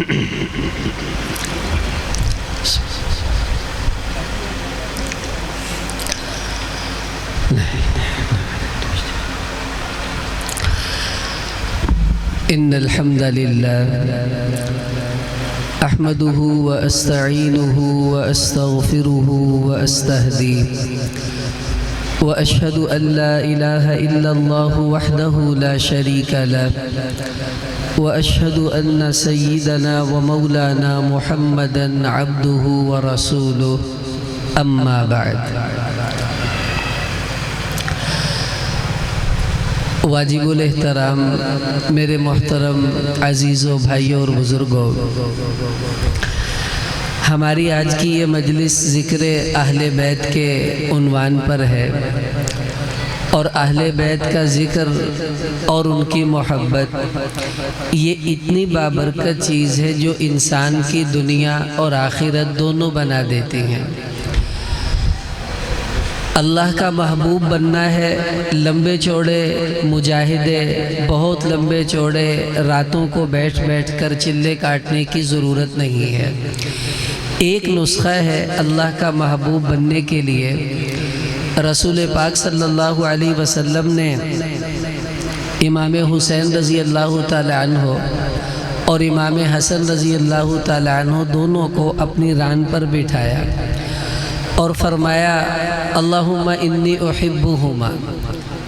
إن الحمد لله أحمده وأستعينه وأستغفره وأستهديه وأشهد أن لا إله إلا الله وحده لا شريك له وأشهد أن سيدنا ومولانا محمدًا عبده ورسوله أما بعد واجب الاحترام میرے محترم عزیزوں بھائیوں اور بزرگوں، ہماری آج کی یہ مجلس ذکر اہل بیت کے عنوان پر ہے، اور اہل بیت کا ذکر اور ان کی محبت یہ اتنی بابرکت چیز ہے جو انسان کی دنیا اور آخرت دونوں بنا دیتی ہیں۔ اللہ کا محبوب بننا ہے، لمبے چوڑے مجاہدے، بہت لمبے چوڑے راتوں کو بیٹھ بیٹھ کر چلے کاٹنے کی ضرورت نہیں ہے۔ ایک نسخہ ہے اللہ کا محبوب بننے کے لیے۔ رسول پاک صلی اللہ علیہ وسلم نے امام حسین رضی اللہ تعالی عنہ اور امام حسن رضی اللہ تعالی عنہ دونوں کو اپنی ران پر بٹھایا اور فرمایا اللہم انی احبہما،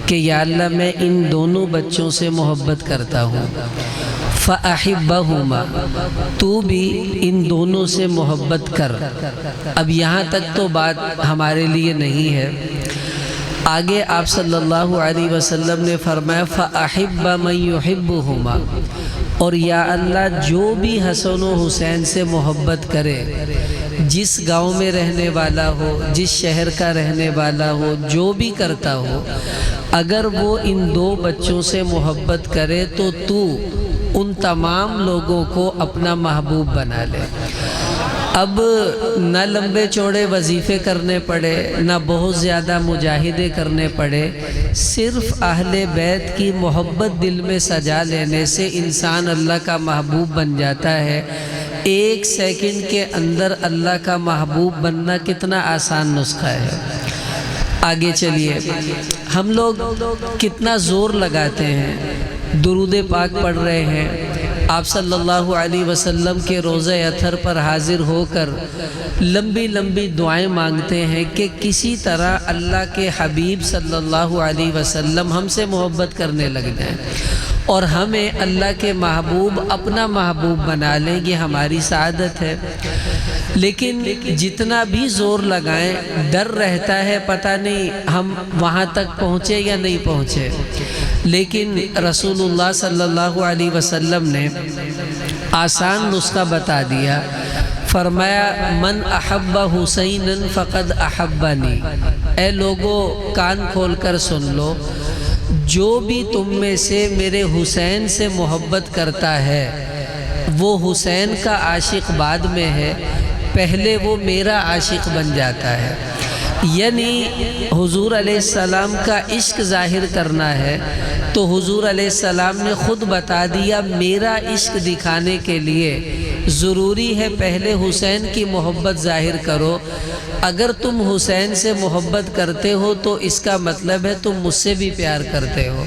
کہ یا اللہ میں ان دونوں بچوں سے محبت کرتا ہوں، فاحبہما، تو بھی ان دونوں سے محبت کر۔ اب یہاں تک تو بات ہمارے لیے نہیں ہے، آگے آپ صلی اللہ علیہ وسلم نے فرمایا فاحب من یحبہما، اور یا اللہ جو بھی حسن و حسین سے محبت کرے، جس گاؤں میں رہنے والا ہو، جس شہر کا رہنے والا ہو، جو بھی کرتا ہو، اگر وہ ان دو بچوں سے محبت کرے تو تو ان تمام لوگوں کو اپنا محبوب بنا لے۔ اب نہ لمبے چوڑے وظیفے کرنے پڑے، نہ بہت زیادہ مجاہدے کرنے پڑے، صرف اہل بیت کی محبت دل میں سجا لینے سے انسان اللہ کا محبوب بن جاتا ہے۔ ایک سیکنڈ کے اندر اللہ کا محبوب بننا کتنا آسان نسخہ ہے۔ آگے چلیے، ہم لوگ کتنا زور لگاتے ہیں، درود پاک پڑھ رہے ہیں، آپ صلی اللہ علیہ وسلم کے روضہ اطہر پر حاضر ہو کر لمبی لمبی دعائیں مانگتے ہیں کہ کسی طرح اللہ کے حبیب صلی اللہ علیہ وسلم ہم سے محبت کرنے لگ جائیں اور ہمیں اللہ کے محبوب اپنا محبوب بنا لیں، یہ ہماری سعادت ہے۔ لیکن جتنا بھی زور لگائیں ڈر رہتا ہے، پتہ نہیں ہم وہاں تک پہنچے یا نہیں پہنچے۔ لیکن رسول اللہ صلی اللہ علیہ وسلم نے آسان نسخہ بتا دیا، فرمایا من احب حسینا فقد احبنی، اے لوگو کان کھول کر سن لو، جو بھی تم میں سے میرے حسین سے محبت کرتا ہے وہ حسین کا عاشق بعد میں ہے، پہلے وہ میرا عاشق بن جاتا ہے۔ یعنی حضور علیہ السلام کا عشق ظاہر کرنا ہے تو حضور علیہ السلام نے خود بتا دیا میرا عشق دکھانے کے لیے ضروری ہے پہلے حسین کی محبت ظاہر کرو۔ اگر تم حسین سے محبت کرتے ہو تو اس کا مطلب ہے تم مجھ سے بھی پیار کرتے ہو،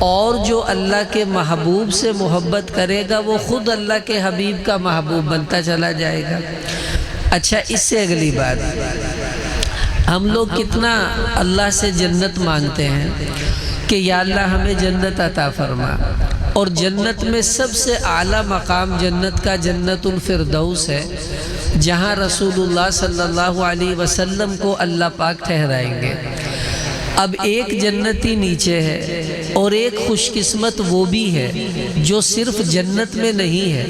اور جو اللہ کے محبوب سے محبت کرے گا وہ خود اللہ کے حبیب کا محبوب بنتا چلا جائے گا۔ اچھا، اس سے اگلی بات، ہم لوگ کتنا اللہ سے جنت مانگتے ہیں کہ یا اللہ ہمیں جنت عطا فرما، اور جنت میں سب سے اعلیٰ مقام جنت کا جنت الفردوس ہے، جہاں رسول اللہ صلی اللہ علیہ وسلم کو اللہ پاک ٹھہرائیں گے۔ اب ایک جنتی نیچے ہے اور ایک خوش قسمت وہ بھی ہے جو صرف جنت میں نہیں ہے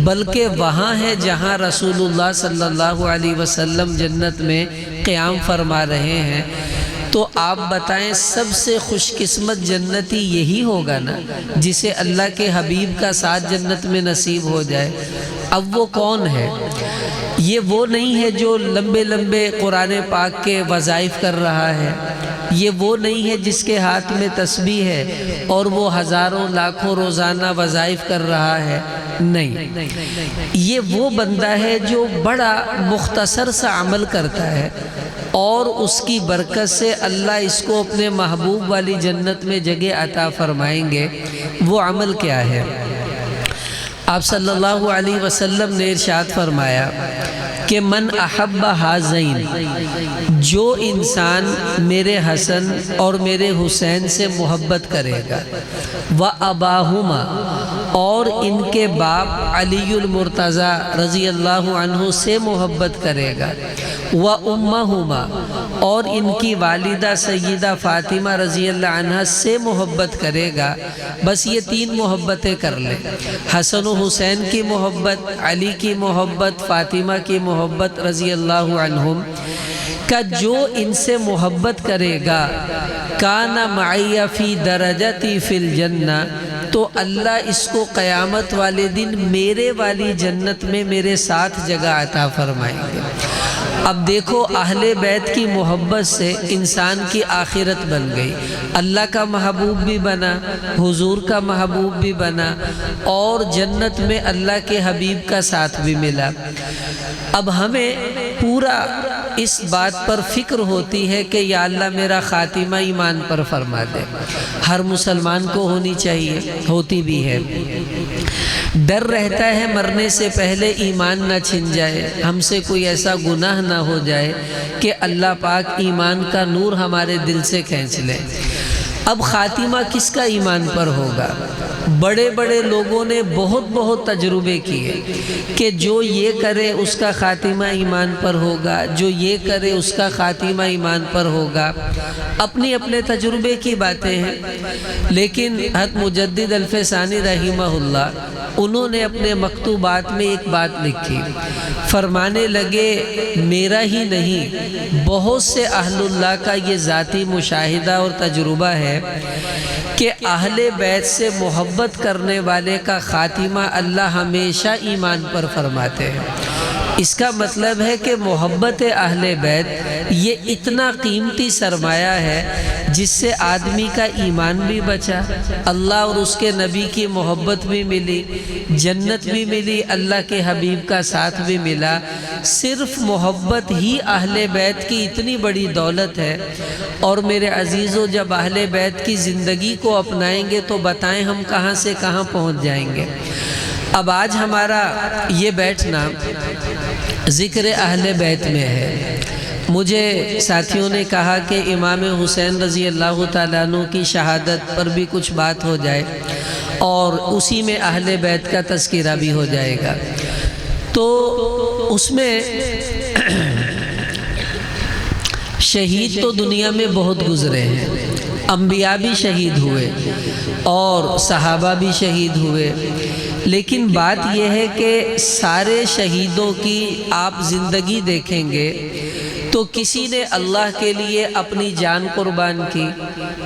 بلکہ وہاں ہے جہاں رسول اللہ صلی اللہ علیہ وسلم جنت میں قیام فرما رہے ہیں۔ تو آپ بتائیں سب سے خوش قسمت جنتی یہی ہوگا نا جسے اللہ کے حبیب کا ساتھ جنت میں نصیب ہو جائے۔ اب وہ کون ہے؟ یہ وہ نہیں ہے جو لمبے لمبے قرآن پاک کے وظائف کر رہا ہے، یہ وہ نہیں ہے جس کے ہاتھ میں تسبیح ہے اور وہ ہزاروں لاکھوں روزانہ وظائف کر رہا ہے، نہیں، یہ وہ بندہ ہے جو بڑا مختصر سا عمل کرتا ہے اور اس کی برکت سے اللہ اس کو اپنے محبوب والی جنت میں جگہ عطا فرمائیں گے۔ وہ عمل کیا ہے؟ آپ صلی اللہ علیہ وسلم نے ارشاد فرمایا کہ من احب ہذین، جو انسان میرے حسن اور میرے حسین سے محبت کرے گا، وَأَبَاهُمَا، اور ان کے باپ علی المرتضیٰ رضی اللہ عنہ سے محبت کرے گا، وَأُمَّهُمَا، اور ان کی والدہ سیدہ فاطمہ رضی اللہ عنہ سے محبت کرے گا، بس یہ تین محبتیں کر لے، حسن و حسین کی محبت، علی کی محبت، فاطمہ کی محبت رضی اللہ عنہم کا جو ان سے محبت کرے گا، کان معی فی درجتی فی الجنہ، تو اللہ اس کو قیامت والے دن میرے والی جنت میں میرے ساتھ جگہ عطا فرمائیں گے۔ اب دیکھو، اہل بیت کی محبت سے انسان کی آخرت بن گئی، اللہ کا محبوب بھی بنا، حضور کا محبوب بھی بنا، اور جنت میں اللہ کے حبیب کا ساتھ بھی ملا۔ اب ہمیں پورا اس بات پر فکر ہوتی ہے کہ یا اللہ میرا خاتمہ ایمان پر فرما دے، ہر مسلمان کو ہونی چاہیے، ہوتی بھی ہے۔ ڈر رہتا ہے مرنے سے پہلے ایمان نہ چھن جائے، ہم سے کوئی ایسا گناہ نہ ہو جائے کہ اللہ پاک ایمان کا نور ہمارے دل سے کھینچ لے۔ اب خاتمہ کس کا ایمان پر ہوگا؟ بڑے بڑے لوگوں نے بہت تجربے کیے کہ جو یہ کرے اس کا خاتمہ ایمان پر ہوگا، جو یہ کرے اس کا خاتمہ ایمان پر ہوگا، اپنے اپنے تجربے کی باتیں ہیں۔ لیکن حضرت مجدد الفسانی رحمہ اللہ، انہوں نے اپنے مکتوبات میں ایک بات لکھی، فرمانے لگے میرا ہی نہیں بہت سے اہل اللہ کا یہ ذاتی مشاہدہ اور تجربہ ہے کہ اہل بیت سے محبت کرنے والے کا خاتمہ اللہ ہمیشہ ایمان پر فرماتے ہیں۔ اس کا مطلب ہے کہ محبت اہل بیت یہ اتنا قیمتی سرمایہ ہے جس سے آدمی کا ایمان بھی بچا، اللہ اور اس کے نبی کی محبت بھی ملی، جنت بھی ملی، اللہ کے حبیب کا ساتھ بھی ملا۔ صرف محبت ہی اہل بیت کی اتنی بڑی دولت ہے۔ اور میرے عزیزو، جب اہل بیت کی زندگی کو اپنائیں گے تو بتائیں ہم کہاں سے کہاں پہنچ جائیں گے۔ اب آج ہمارا یہ بیٹھنا ذکر اہل بیت میں ہے۔ مجھے ساتھیوں نے کہا کہ امام حسین رضی اللہ تعالیٰ عنہ کی شہادت پر بھی کچھ بات ہو جائے اور اسی میں اہل بیت کا تذکرہ بھی ہو جائے گا۔ تو اس میں شہید تو دنیا میں بہت گزرے ہیں، انبیاء بھی شہید ہوئے اور صحابہ بھی شہید ہوئے، لیکن بات یہ ہے کہ سارے شہیدوں کی آپ زندگی دیکھیں گے تو کسی نے اللہ کے لیے اپنی جان قربان کی،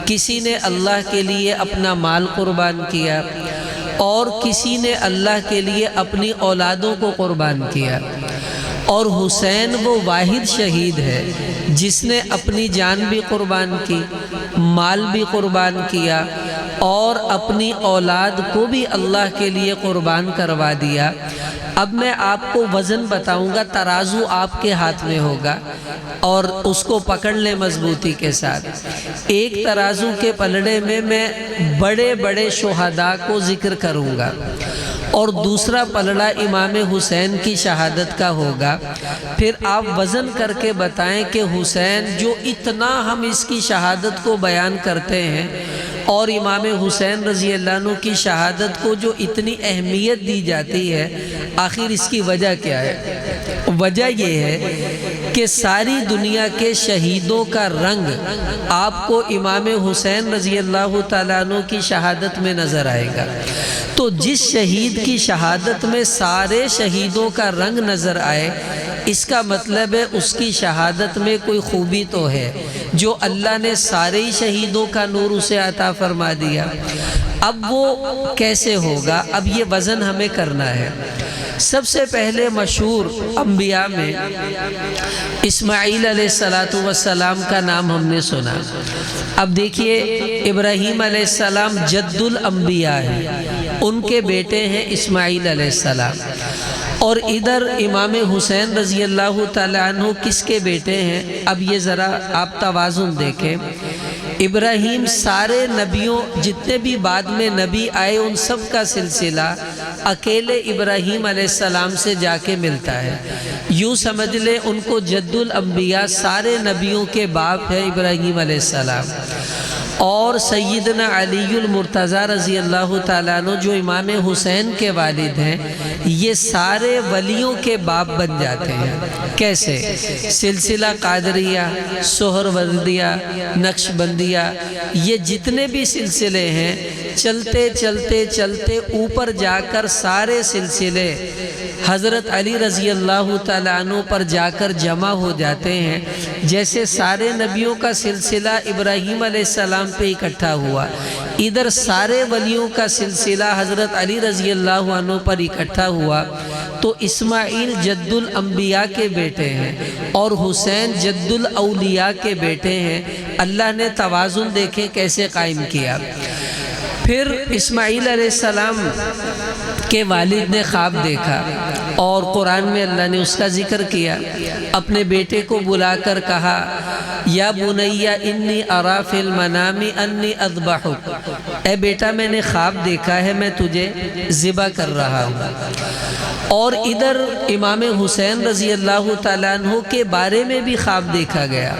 کسی نے اللہ کے لیے اپنا مال قربان کیا، اور کسی نے اللہ کے لیے اپنی اولادوں کو قربان کیا۔ اور حسین وہ واحد شہید ہے جس نے اپنی جان بھی قربان کی، مال بھی قربان کیا، اور اپنی اولاد کو بھی اللہ کے لیے قربان کروا دیا۔ اب میں آپ کو وزن بتاؤں گا، ترازو آپ کے ہاتھ میں ہوگا اور اس کو پکڑ لیں مضبوطی کے ساتھ۔ ایک ترازو کے پلڑے میں بڑے بڑے شہداء کو ذکر کروں گا اور دوسرا پلڑا امام حسین کی شہادت کا ہوگا۔ پھر آپ وزن کر کے بتائیں کہ حسین جو اتنا ہم اس کی شہادت کو بیان کرتے ہیں اور امام حسین رضی اللہ عنہ کی شہادت کو جو اتنی اہمیت دی جاتی ہے، آخر اس کی وجہ کیا ہے؟ وجہ یہ ہے کہ ساری دنیا کے شہیدوں کا رنگ آپ کو امام حسین رضی اللہ تعالیٰ عنہ کی شہادت میں نظر آئے گا۔ تو جس شہید کی شہادت میں سارے شہیدوں کا رنگ نظر آئے، اس کا مطلب ہے اس کی شہادت میں کوئی خوبی تو ہے جو اللہ نے سارے ہی شہیدوں کا نور اسے عطا فرما دیا۔ اب وہ کیسے ہوگا؟ اب یہ وزن ہمیں کرنا ہے۔ سب سے پہلے مشہور انبیاء میں اسماعیل علیہ السلام کا نام ہم نے سنا۔ اب دیکھیے ابراہیم علیہ السلام جد الانبیاء ہیں، ان کے بیٹے ہیں اسماعیل علیہ السلام، اور ادھر امام حسین رضی اللہ تعالیٰ عنہ کس کے بیٹے ہیں؟ اب یہ ذرا آپ توازن دیکھیں۔ ابراہیم سارے نبیوں جتنے بھی بعد میں نبی آئے ان سب کا سلسلہ اکیلے ابراہیم علیہ السلام سے جا کے ملتا ہے۔ یوں سمجھ لیں ان کو جد الانبیاء سارے نبیوں کے باپ ہے ابراہیم علیہ السلام، اور سیدنا علی المرتضیٰ رضی اللہ تعالیٰ عنہ جو امام حسین کے والد ہیں، یہ سارے ولیوں کے باپ بن جاتے ہیں۔ کیسے؟ سلسلہ قادریہ، سہروردیہ، نقشبندیہ، یہ جتنے بھی سلسلے ہیں چلتے چلتے چلتے اوپر جا کر سارے سلسلے حضرت علی رضی اللہ تعالیٰ عنہ پر جا کر جمع ہو جاتے ہیں۔ جیسے سارے نبیوں کا سلسلہ ابراہیم علیہ السلام پہ اکٹھا ہوا، ادھر سارے ولیوں کا سلسلہ حضرت علی رضی اللہ عنہ پر اکٹھا ہوا، تو اسماعیل جد الانبیاء کے بیٹے ہیں اور حسین جد الاولیاء کے بیٹے ہیں۔ اللہ نے توازن دیکھیں کیسے قائم کیا۔ پھر اسماعیل علیہ السلام کے والد نے خواب دیکھا اور قرآن میں اللہ نے اس کا ذکر کیا۔ اپنے بیٹے کو بلا کر کہا یا بنی انی اری فی المنام انی اذبحک، اے بیٹا میں نے خواب دیکھا ہے میں تجھے ذبح کر رہا ہوں۔ اور ادھر امام حسین رضی اللہ تعالیٰ عنہ کے بارے میں بھی خواب دیکھا گیا۔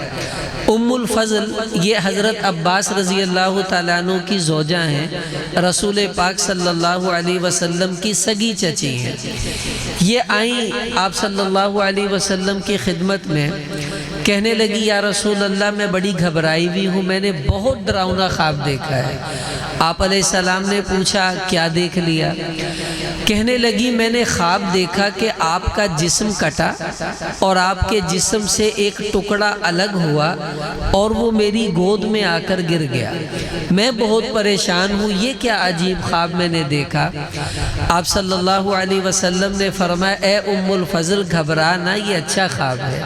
ام الفضل یہ حضرت عباس رضی اللہ تعالیٰ عنہ کی زوجہ ہیں، رسول پاک صلی اللہ علیہ وسلم کی سگی چچی ہیں۔ یہ آئیں آپ صلی اللہ علیہ وسلم کی خدمت میں، کہنے لگی یا رسول اللہ میں بڑی گھبرائی ہوئی ہوں، میں نے بہت ڈراؤنا خواب دیکھا ہے۔ آپ علیہ السلام نے پوچھا کیا دیکھ لیا؟ کہنے لگی میں نے خواب دیکھا کہ آپ کا جسم کٹا اور آپ کے جسم سے ایک ٹکڑا الگ ہوا اور وہ میری گود میں آ کر گر گیا۔ میں بہت پریشان ہوں، یہ کیا عجیب خواب میں نے دیکھا۔ آپ صلی اللہ علیہ وسلم نے فرمایا اے ام الفضل گھبرا نہ، یہ اچھا خواب ہے۔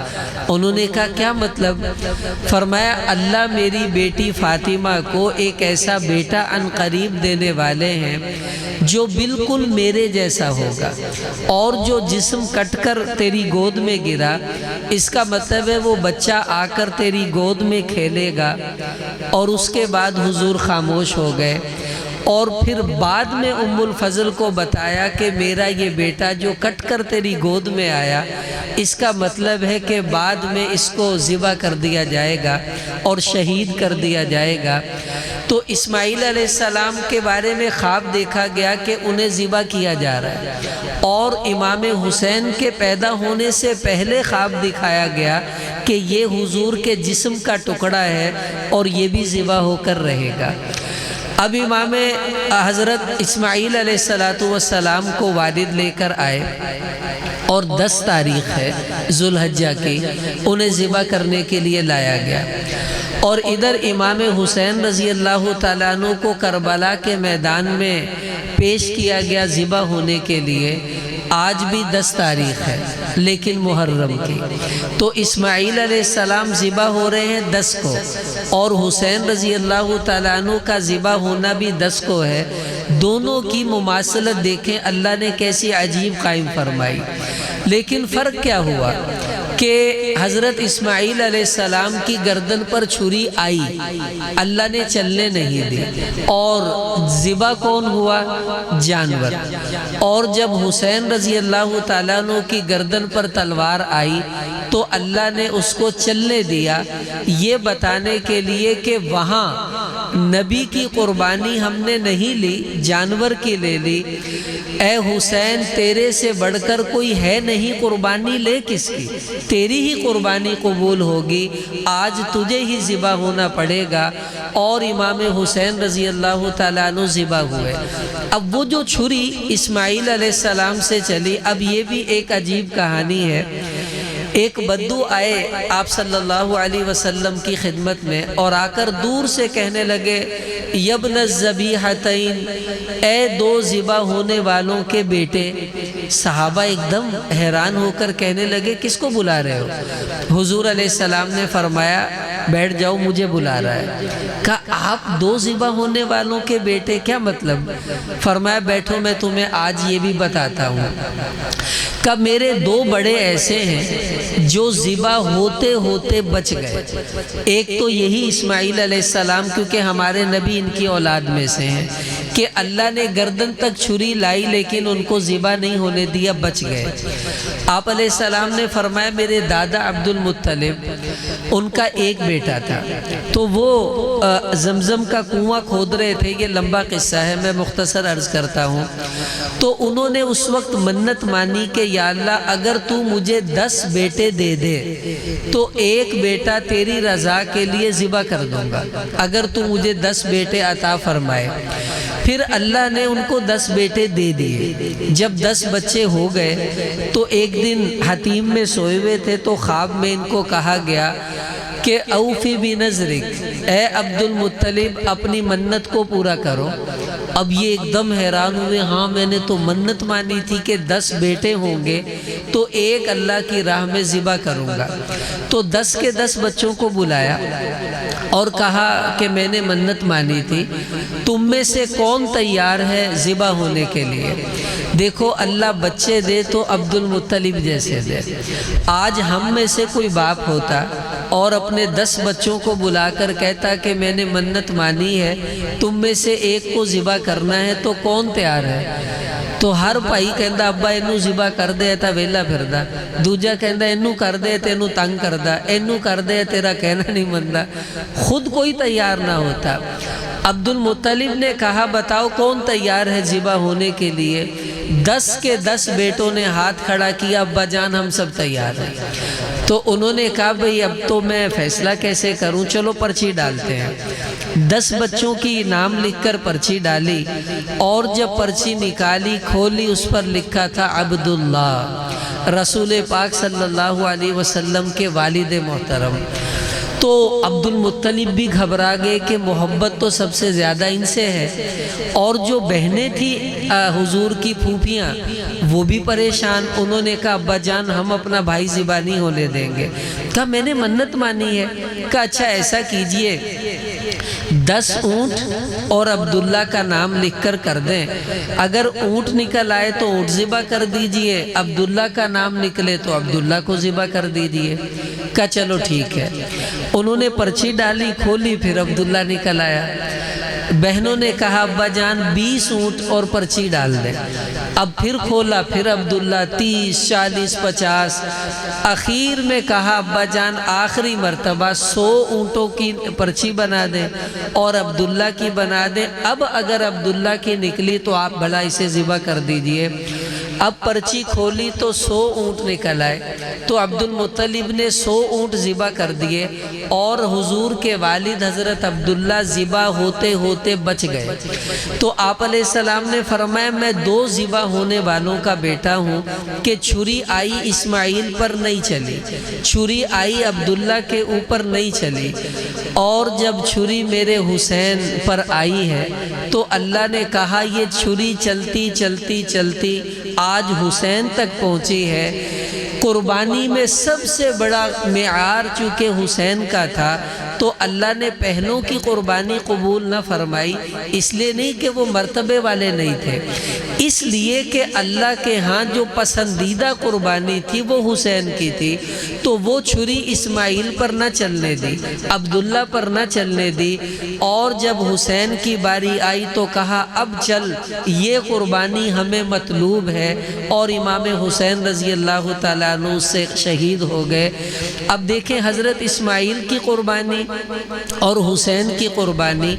انہوں نے کہا کیا مطلب؟ فرمایا اللہ میری بیٹی فاطمہ کو ایک ایسا بیٹا ان قریب دینے والے ہیں جو بالکل میرے جیسا ہوگا، اور جو جسم کٹ کر تیری گود میں گرا اس کا مطلب ہے وہ بچہ آ کر تیری گود میں کھیلے گا۔ اور اس کے بعد حضور خاموش ہو گئے، اور پھر بعد میں ام الفضل کو بتایا کہ میرا یہ بیٹا جو کٹ کر تیری گود میں آیا اس کا مطلب ہے کہ بعد میں اس کو ذبح کر دیا جائے گا اور شہید کر دیا جائے گا۔ تو اسماعیل علیہ السلام کے بارے میں خواب دیکھا گیا کہ انہیں ذبح کیا جا رہا ہے، اور امام حسین کے پیدا ہونے سے پہلے خواب دکھایا گیا کہ یہ حضور کے جسم کا ٹکڑا ہے اور یہ بھی ذبح ہو کر رہے گا۔ اب امام حضرت اسماعیل علیہ السلام کو والد لے کر آئے، اور 10 تاریخ ہے ذو الحجہ کی، انہیں ذبح کرنے کے لیے لایا گیا۔ اور ادھر امام حسین رضی اللہ تعالیٰ عنہ کو کربلا کے میدان میں پیش کیا گیا ذبح ہونے کے لیے۔ آج بھی 10 تاریخ ہے لیکن محرم کی، تو اسماعیل علیہ السلام ذبح ہو رہے ہیں 10 کو، اور حسین رضی اللہ تعالیٰ عنہ کا ذبح ہونا بھی 10 کو ہے۔ دونوں کی مماثلت دیکھیں اللہ نے کیسی عجیب قائم فرمائی۔ لیکن فرق کیا ہوا کہ حضرت اسماعیل علیہ السلام کی گردن پر چھری آئی، اللہ نے چلنے نہیں دی، اور ذبح کون ہوا؟ جانور۔ اور جب حسین رضی اللہ تعالیٰ عنہ کی گردن پر تلوار آئی تو اللہ نے اس کو چلنے دیا، یہ بتانے کے لیے کہ وہاں نبی کی قربانی ہم نے نہیں لی، جانور کی لے لی۔ اے حسین تیرے سے بڑھ کر کوئی ہے نہیں، قربانی لے کس کی؟ تیری ہی قربانی قبول ہوگی، آج تجھے ہی ذبح ہونا پڑے گا۔ اور امام حسین رضی اللہ تعالیٰ عنہ ذبح ہوئے۔ اب وہ جو چھری اسماعیل علیہ السلام سے چلی، اب یہ بھی ایک عجیب کہانی ہے ایک بدو آئے آپ صلی اللہ علیہ وسلم کی خدمت میں اور آ کر دور سے کہنے لگے یبن الذبیحتین، اے دو ذبح ہونے والوں کے بیٹے۔ صحابہ ایک دم حیران ہو کر کہنے لگے کس کو بلا رہے ہو؟ حضور علیہ السلام نے فرمایا بیٹھ جاؤ، مجھے بلا رہا ہے۔ کہا آپ دو ذبح ہونے والوں کے بیٹے، کیا مطلب؟ فرمایا بیٹھو میں تمہیں آج یہ بھی بتاتا ہوں۔ کہا میرے دو بڑے ایسے ہیں جو ذبح ہوتے ہوتے بچ گئے۔ ایک تو یہی اسماعیل علیہ السلام، کیونکہ ہمارے نبی ان کی اولاد میں سے ہیں، کہ اللہ نے گردن تک چھری لائی لیکن ان کو ذبح نہیں ہونے دیا، بچ گئے۔ آپ علیہ السلام نے فرمایا میرے دادا عبد المطلب، ان کا ایک بیٹا تھا، تو وہ زمزم کا کنواں کھود رہے تھے۔ یہ لمبا قصہ ہے، میں مختصر عرض کرتا ہوں۔ تو انہوں نے اس وقت منت مانی کہ یا اللہ اگر تو مجھے 10 بیٹے دے دے تو ایک بیٹا تیری رضا کے لیے ذبح کر دوں گا، اگر تو مجھے 10 بیٹے عطا فرمائے۔ پھر اللہ نے ان کو 10 بیٹے دے دیے۔ جب 10 بچے ہو گئے تو ایک دن حتیم میں سوئے ہوئے تھے تو خواب میں ان کو کہا گیا کہ اوفی بنذرک، اے عبد المطلب اپنی منت کو پورا کرو۔ اب یہ ایک دم حیران ہوئے، ہاں میں نے تو منت مانی تھی کہ 10 بیٹے ہوں گے تو ایک اللہ کی راہ میں ذبح کروں گا۔ تو 10 کے 10 بچوں کو بلایا اور کہا کہ میں نے منت مانی تھی، تم میں سے کون تیار ہے ذبح ہونے کے لیے؟ دیکھو اللہ بچے دے تو عبد المطلب جیسے دے۔ آج ہم میں سے کوئی باپ ہوتا اور اپنے 10 بچوں کو بلا کر کہتا کہ میں نے منت مانی ہے، تم میں سے ایک کو ذبح کرنا ہے، تو کون تیار ہے؟ تو ہر بھائی کہندا ابا اینو ذبح کر دے تا ویلا پھردا، دوجا کہندا اینو کر دے تینو تنگ کردا، اینو کر دے تیرا کہنا نہیں مندا۔ خود کوئی تیار نہ ہوتا۔ عبد المطلب نے کہا بتاؤ کون تیار ہے ذبح ہونے کے لیے؟ 10 کے 10 بیٹوں نے ہاتھ کھڑا کیا، ابا جان ہم سب تیار ہیں۔ تو انہوں نے کہا بھئی اب تو میں فیصلہ کیسے کروں، چلو پرچی ڈالتے ہیں۔ 10 بچوں کی نام لکھ کر پرچی ڈالی اور جب پرچی نکالی کھولی، اس پر لکھا تھا عبداللہ، رسول پاک صلی اللہ علیہ وسلم کے والد محترم۔ تو عبد المطلب بھی گھبرا گئے کہ محبت تو سب سے زیادہ ان سے ہے، اور جو بہنیں تھیں حضور کی پھوپھیاں وہ بھی پریشان۔ انہوں نے کہا ابا جان ہم اپنا بھائی ذبح نہیں ہونے دیں گے۔ کہا میں نے منت مانی ہے۔ کہا اچھا ایسا کیجئے 10 اونٹ اور عبداللہ کا نام لکھ کر دیں، اگر اونٹ نکل آئے تو اونٹ ذبح کر دیجئے، عبداللہ کا نام نکلے تو عبداللہ کو ذبح کر دیجئے۔ کہا چلو ٹھیک ہے۔ انہوں نے پرچی ڈالی، کھولی، پھر عبداللہ نکل آیا۔ بہنوں نے کہا ابا جان 20 اونٹ اور پرچی ڈال دیں۔ اب پھر کھولا، پھر عبداللہ 30 40 50، اخیر میں کہا ابا جان آخری مرتبہ 100 اونٹوں کی پرچی بنا دیں اور عبداللہ کی بنا دیں۔ اب اگر عبداللہ کی نکلی تو آپ بھلا اسے ذبح کر دیجئے۔ اب پرچی کھولی تو 100 اونٹ نکل آئے، تو عبد المطلب نے 100 اونٹ ذبح کر دیے اور حضور کے والد حضرت عبداللہ ذبح ہوتے ہوتے بچ گئے۔ تو آپ علیہ السلام نے فرمایا میں 2 ذبح ہونے والوں کا بیٹا ہوں کہ چھری آئی اسماعیل پر نہیں چلی، چھری آئی عبداللہ کے اوپر نہیں چلی، اور جب چھری میرے حسین پر آئی ہے تو اللہ نے کہا یہ چھری چلتی چلتی چلتی آج حسین تک پہنچی ہے۔ قربانی میں سب سے بڑا معیار چونکہ حسین کا تھا تو اللہ نے پہلوں کی قربانی قبول نہ فرمائی، اس لیے نہیں کہ وہ مرتبے والے نہیں تھے، اس لیے کہ اللہ کے ہاں جو پسندیدہ قربانی تھی وہ حسین کی تھی، تو وہ چھری اسماعیل پر نہ چلنے دی، عبداللہ پر نہ چلنے دی، اور جب حسین کی باری آئی تو کہا اب چل یہ قربانی ہمیں مطلوب ہے، اور امام حسین رضی اللہ تعالیٰ عنہ سے شہید ہو گئے۔ اب دیکھیں حضرت اسماعیل کی قربانی اور حسین کی قربانی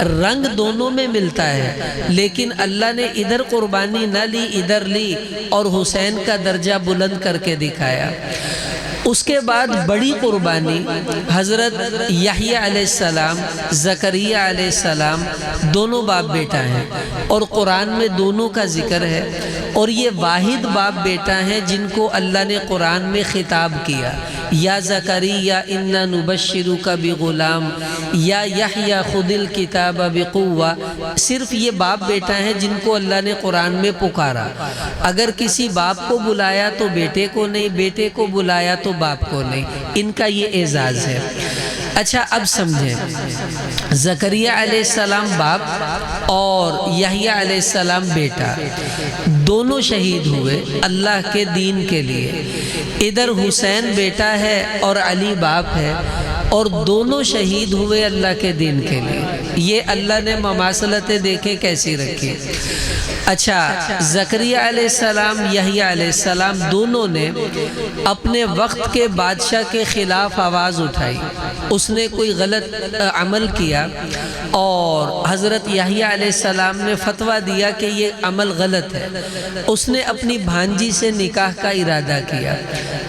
رنگ دونوں میں ملتا ہے، لیکن اللہ نے ادھر قربانی نہ لی ادھر لی اور حسین کا درجہ بلند کر کے دکھایا۔ اس کے بعد بڑی قربانی حضرت یحییٰ علیہ السلام، زکریا علیہ السلام، دونوں باپ بیٹا ہیں اور قرآن میں دونوں کا ذکر ہے، اور یہ واحد باپ بیٹا ہیں جن کو اللہ نے قرآن میں خطاب کیا، یا زکریا انا نبشرک بغلام، یا یحییٰ خذ الکتاب بقوہ۔ صرف یہ باپ بیٹا ہیں جن کو اللہ نے قرآن میں پکارا۔ اگر کسی باپ کو بلایا تو بیٹے کو نہیں، بیٹے کو بلایا تو باپ کو نہیں، ان کا یہ اعزاز ہے۔ اچھا اب سمجھیں، زکریا علیہ السلام باپ اور یحییٰ علیہ السلام بیٹا، دونوں شہید ہوئے اللہ کے دین کے لیے۔ ادھر حسین بیٹا ہے اور علی باپ ہے، اور دونوں شہید ہوئے اللہ کے دین کے لیے۔ یہ اللہ نے مماثلتیں دیکھیں کیسی رکھی۔ اچھا، زکریا علیہ السلام، یحییٰ علیہ السلام دونوں نے اپنے وقت کے بادشاہ کے خلاف آواز اٹھائی۔ اس نے کوئی غلط عمل کیا اور حضرت یحییٰ علیہ السلام نے فتویٰ دیا کہ یہ عمل غلط ہے۔ اس نے اپنی بھانجی سے نکاح کا ارادہ کیا۔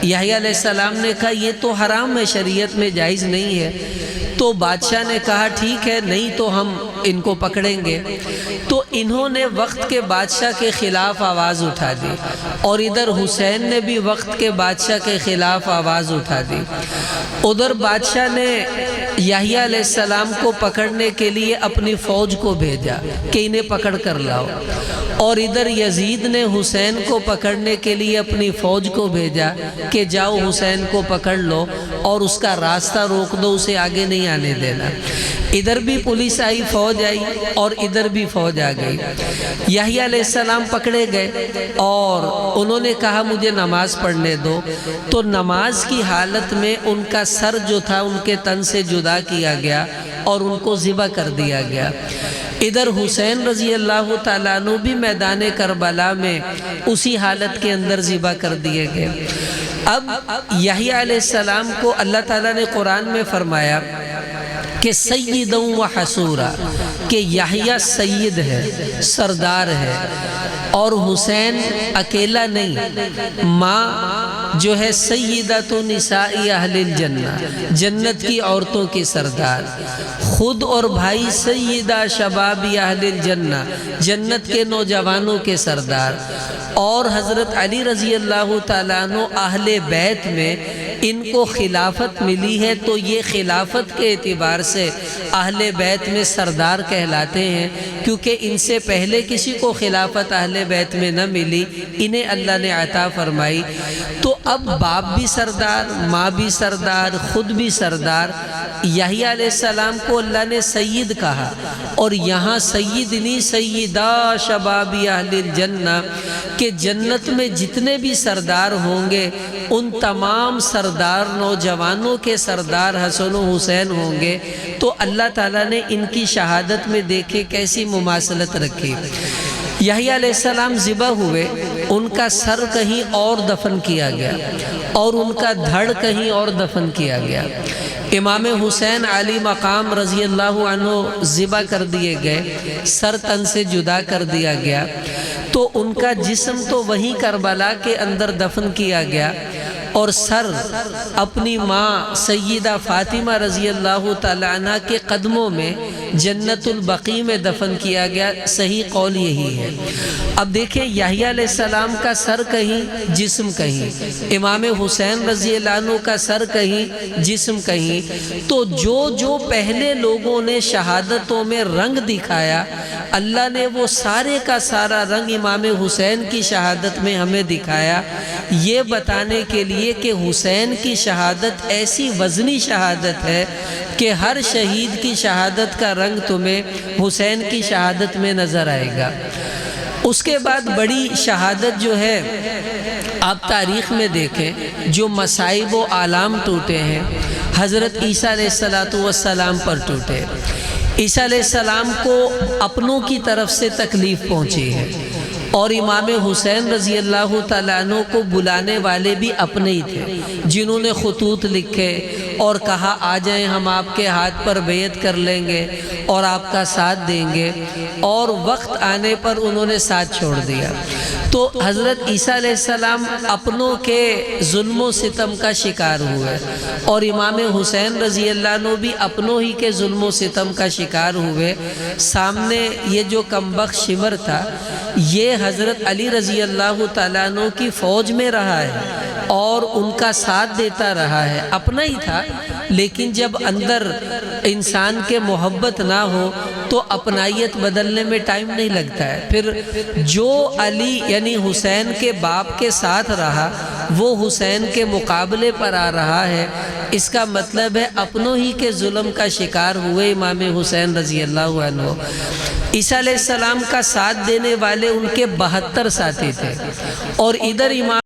یحییٰ علیہ السلام نے کہا یہ تو حرام ہے، شریعت میں جائز نہیں ہے۔ تو بادشاہ نے کہا ٹھیک ہے، نہیں تو ہم ان کو پکڑیں گے۔ تو انہوں نے وقت کے بادشاہ کے خلاف آواز اٹھا دی، اور ادھر حسین نے بھی وقت کے بادشاہ کے خلاف آواز اٹھا دی۔ ادھر بادشاہ نے یحییٰ علیہ السلام کو پکڑنے کے لیے اپنی فوج کو بھیجا کہ انہیں پکڑ کر لاؤ، اور ادھر یزید نے حسین کو پکڑنے کے لیے اپنی فوج کو بھیجا کہ جاؤ حسین کو پکڑ لو اور اس کا راستہ روک دو، اسے آگے نہیں آنے دینا۔ ادھر بھی پولیس آئی، فوج آئی، اور ادھر بھی فوج آ گئی۔ یحییٰ علیہ السلام پکڑے گئے اور انہوں نے کہا مجھے نماز پڑھنے دو، تو نماز کی حالت میں ان کا سر جو تھا ان کے تن سے جدا کیا گیا اور ان کو ذبح کر دیا گیا۔ ادھر حسین رضی اللہ تعالیٰ عنہ بھی میدان کربلا میں اسی حالت کے اندر ذبح کر دیے گئے۔ اب یحییٰ علیہ السلام کو اللہ تعالیٰ نے قرآن میں فرمایا کہ سیداً و حصورا، کہ یحییٰ سید ہے، سردار ہے، اور حسین اکیلا نہیں، ماں جو ہے سیدۃ نساء اہل الجنہ، جنت کی عورتوں کی سردار، خود اور بھائی سیدہ شباب اہل الجنہ، جنت کے نوجوانوں کے سردار، اور حضرت علی رضی اللہ تعالیٰ عنہ اہل بیت میں ان کو خلافت ملی ہے، تو یہ خلافت کے اعتبار سے اہل بیت میں سردار کہلاتے ہیں، کیونکہ ان سے پہلے کسی کو خلافت اہل بیت میں نہ ملی، انہیں اللہ نے عطا فرمائی۔ تو اب باپ بھی سردار، ماں بھی سردار، خود بھی سردار۔ یحییٰ علیہ السلام کو اللہ نے سید کہا، اور یہاں سیدنی سیدہ شباب اہل الجنہ، کہ جنت میں جتنے بھی سردار ہوں گے ان تمام سردار نوجوانوں کے سردار حسن و حسین ہوں گے۔ تو اللہ تعالیٰ نے ان کی شہادت میں دیکھے کیسی مماثلت رکھی۔ یحییٰ علیہ السلام ذبح ہوئے، ان کا سر کہیں اور دفن کیا گیا اور ان کا دھڑ کہیں اور دفن کیا گیا۔ امام حسین علی مقام رضی اللہ عنہ ذبح کر دیے گئے، سر تن سے جدا کر دیا گیا، تو ان کا جسم تو وہیں کربلا کے اندر دفن کیا گیا، اور سر اپنی ماں سیدہ فاطمہ رضی اللہ تعالیٰ عنہ کے قدموں میں جنت البقیع میں دفن کیا گیا۔ صحیح قول یہی ہے۔ اب دیکھیں یحییٰ علیہ السلام کا سر کہیں جسم کہیں، امام حسین رضی اللہ عنہ کا سر کہیں جسم کہیں، تو جو پہلے لوگوں نے شہادتوں میں رنگ دکھایا، اللہ نے وہ سارے کا سارا رنگ امام حسین کی شہادت میں ہمیں دکھایا، یہ بتانے کے لیے کہ حسین کی شہادت ایسی وزنی شہادت ہے کہ ہر شہید کی شہادت کا رنگ تمہیں حسین کی شہادت میں نظر آئے گا۔ اس کے بعد بڑی شہادت جو ہے آپ تاریخ میں دیکھیں، جو مصائب و آلام ٹوٹے ہیں، حضرت عیسیٰ علیہ السلام پر ٹوٹے۔ عیسیٰ علیہ السلام کو اپنوں کی طرف سے تکلیف پہنچی ہے، اور امام حسین رضی اللہ تعالیٰ عنہ کو بلانے والے بھی اپنے ہی تھے، جنہوں نے خطوط لکھے اور کہا آ جائیں ہم آپ کے ہاتھ پر بیعت کر لیں گے اور آپ کا ساتھ دیں گے، اور وقت آنے پر انہوں نے ساتھ چھوڑ دیا۔ تو حضرت عیسیٰ علیہ السلام اپنوں کے ظلم و ستم کا شکار ہوئے، اور امام حسین رضی اللہ عنہ بھی اپنوں ہی کے ظلم و ستم کا شکار ہوئے۔ سامنے یہ جو کمبخت شمر تھا، یہ حضرت علی رضی اللہ تعالیٰ عنہ کی فوج میں رہا ہے اور ان کا ساتھ دیتا رہا ہے، اپنا ہی تھا، لیکن جب اندر انسان کے محبت نہ ہو تو اپنائیت بدلنے میں ٹائم نہیں لگتا ہے۔ پھر جو علی یعنی حسین کے باپ کے ساتھ رہا وہ حسین کے مقابلے پر آ رہا ہے، اس کا مطلب ہے اپنوں ہی کے ظلم کا شکار ہوئے امام حسین رضی اللہ عنہ۔ عیسیٰ علیہ السلام کا ساتھ دینے والے ان کے 72 ساتھی تھے، اور ادھر امام